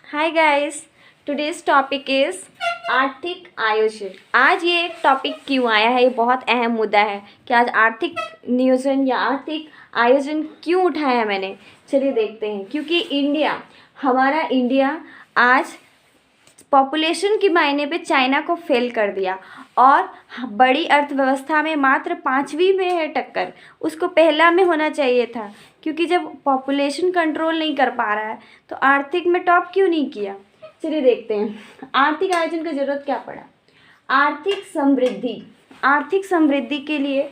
Hi guys, today's topic is आर्थिक आयोजन। आज ये टॉपिक क्यों आया है, ये बहुत अहम मुद्दा है कि आज आर्थिक नियोजन या आर्थिक आयोजन क्यों उठाया मैंने। चलिए देखते हैं। क्योंकि हमारा इंडिया आज पॉपुलेशन के मायने पे चाइना को फेल कर दिया और बड़ी अर्थव्यवस्था में मात्र 5वीं में है टक्कर। उसको पहला में होना चाहिए था, क्योंकि जब पॉपुलेशन कंट्रोल नहीं कर पा रहा है तो आर्थिक में टॉप क्यों नहीं किया। चलिए देखते हैं आर्थिक आयोजन की ज़रूरत क्या पड़ा। आर्थिक समृद्धि के लिए,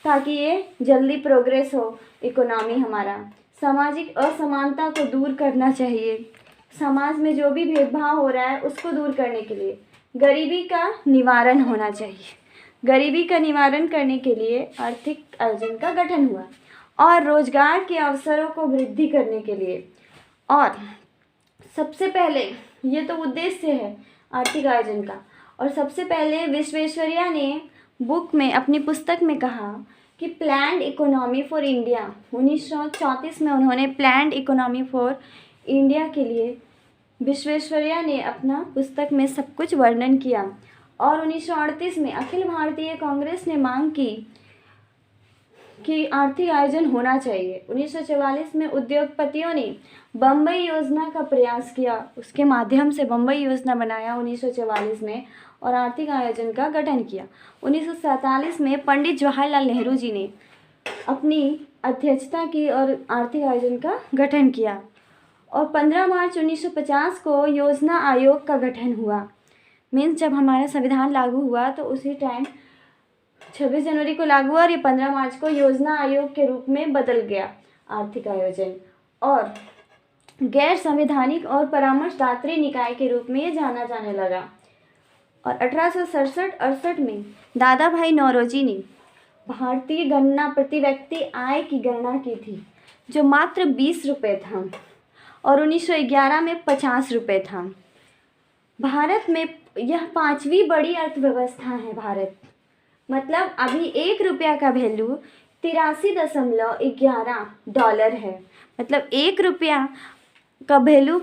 ताकि ये जल्दी प्रोग्रेस हो इकोनॉमी हमारा। सामाजिक असमानता को दूर करना चाहिए। समाज में जो भी भेदभाव हो रहा है उसको दूर करने के लिए गरीबी का निवारण होना चाहिए। गरीबी का निवारण करने के लिए आर्थिक आयोजन का गठन हुआ और रोजगार के अवसरों को वृद्धि करने के लिए। और सबसे पहले ये तो उद्देश्य है आर्थिक आयोजन का। और सबसे पहले विश्वेश्वरैया ने अपनी पुस्तक में कहा कि प्लान्ड इकोनॉमी फॉर इंडिया 1934 में उन्होंने प्लान्ड इकोनॉमी फॉर इंडिया के लिए विश्वेश्वरैया ने अपना पुस्तक में सब कुछ वर्णन किया। और 1938 में अखिल भारतीय कांग्रेस ने मांग की कि आर्थिक आयोजन होना चाहिए। 1944 में उद्योगपतियों ने बम्बई योजना का प्रयास किया, उसके माध्यम से बम्बई योजना बनाया 1944 में और आर्थिक आयोजन का गठन किया। 1947 में पंडित जवाहरलाल नेहरू जी ने अपनी अध्यक्षता की और आर्थिक आयोजन का गठन किया। और 15 मार्च 1950 को योजना आयोग का गठन हुआ। मीन्स जब हमारा संविधान लागू हुआ तो उसी टाइम 26 जनवरी को लागू हुआ और ये 15 मार्च को योजना आयोग के रूप में बदल गया आर्थिक आयोजन। और गैर संवैधानिक और परामर्शदात्री निकाय के रूप में ये जाना जाने लगा। और 1867-68 में दादा भाई नौरोजी ने भारतीय गणना प्रति व्यक्ति आय की गणना की थी, जो मात्र 20 रुपये था और 1911 में 50 रुपये था। भारत में यह 5वीं बड़ी अर्थव्यवस्था है। भारत मतलब अभी 1 रुपया का वैल्यू $83.11 है। मतलब 1 रुपया का वैल्यू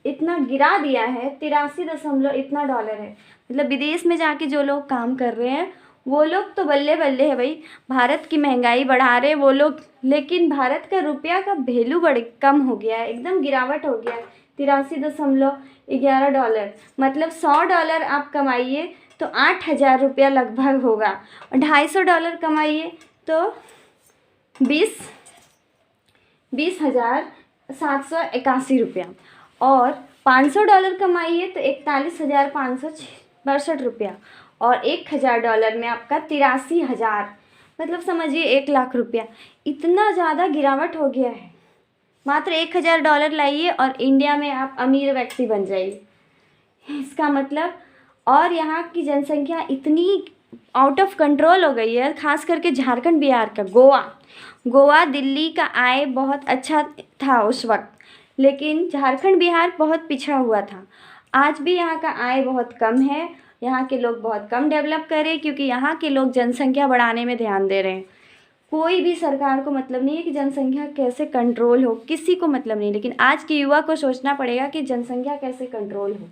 इतना गिरा दिया है, 83 इतना डॉलर है। मतलब विदेश में जाके जो लोग काम कर रहे हैं वो लोग तो बल्ले बल्ले है भाई, भारत की महंगाई बढ़ा रहे वो लोग, लेकिन भारत का रुपया का वैल्यू बड़े कम हो गया है, एकदम गिरावट हो गया है। $83.11 मतलब $100 आप कमाइए तो 8,000 रुपया लगभग होगा। और $250 कमाइए तो 20,781 रुपया। और $500 कमाइए तो 41,562 रुपया। और $1,000 में आपका 83,000, मतलब समझिए 1 लाख रुपया। इतना ज़्यादा गिरावट हो गया है। मात्र $1,000 लाइए और इंडिया में आप अमीर व्यक्ति बन जाइए। इसका मतलब, और यहाँ की जनसंख्या इतनी आउट ऑफ कंट्रोल हो गई है, खास करके झारखंड बिहार का। गोवा दिल्ली का आय बहुत अच्छा था उस वक्त, लेकिन झारखंड बिहार बहुत पिछड़ा हुआ था। आज भी यहाँ का आय बहुत कम है। यहाँ के लोग बहुत कम डेवलप कर रहे हैं, क्योंकि यहाँ के लोग जनसंख्या बढ़ाने में ध्यान दे रहे हैं। कोई भी सरकार को मतलब नहीं है कि जनसंख्या कैसे कंट्रोल हो, किसी को मतलब नहीं। लेकिन आज के युवा को सोचना पड़ेगा कि जनसंख्या कैसे कंट्रोल हो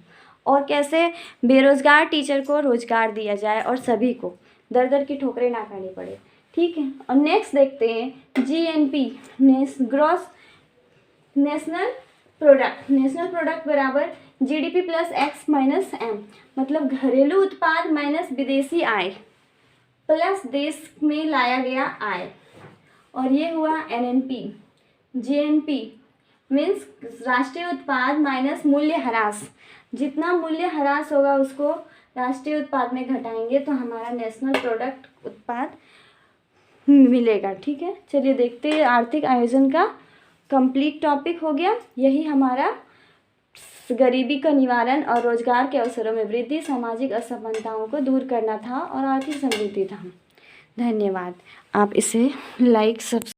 और कैसे बेरोज़गार टीचर को रोज़गार दिया जाए और सभी को दर दर की ठोकरें ना खानी पड़े। ठीक है। और नेक्स्ट देखते हैं GNP, ग्रॉस नेशनल प्रोडक्ट बराबर GDP + X - M, मतलब घरेलू उत्पाद माइनस विदेशी आय प्लस देश में लाया गया आय। और ये हुआ NNP। GNP मीन्स राष्ट्रीय उत्पाद माइनस मूल्य ह्रास। जितना मूल्य ह्रास होगा उसको राष्ट्रीय उत्पाद में घटाएंगे तो हमारा नेशनल प्रोडक्ट उत्पाद मिलेगा। ठीक है। चलिए देखते हैं आर्थिक आयोजन का कंप्लीट टॉपिक हो गया। यही हमारा गरीबी का निवारण और रोजगार के अवसरों में वृद्धि, सामाजिक असमानताओं को दूर करना था और आर्थिक समृद्धि था। धन्यवाद। आप इसे लाइक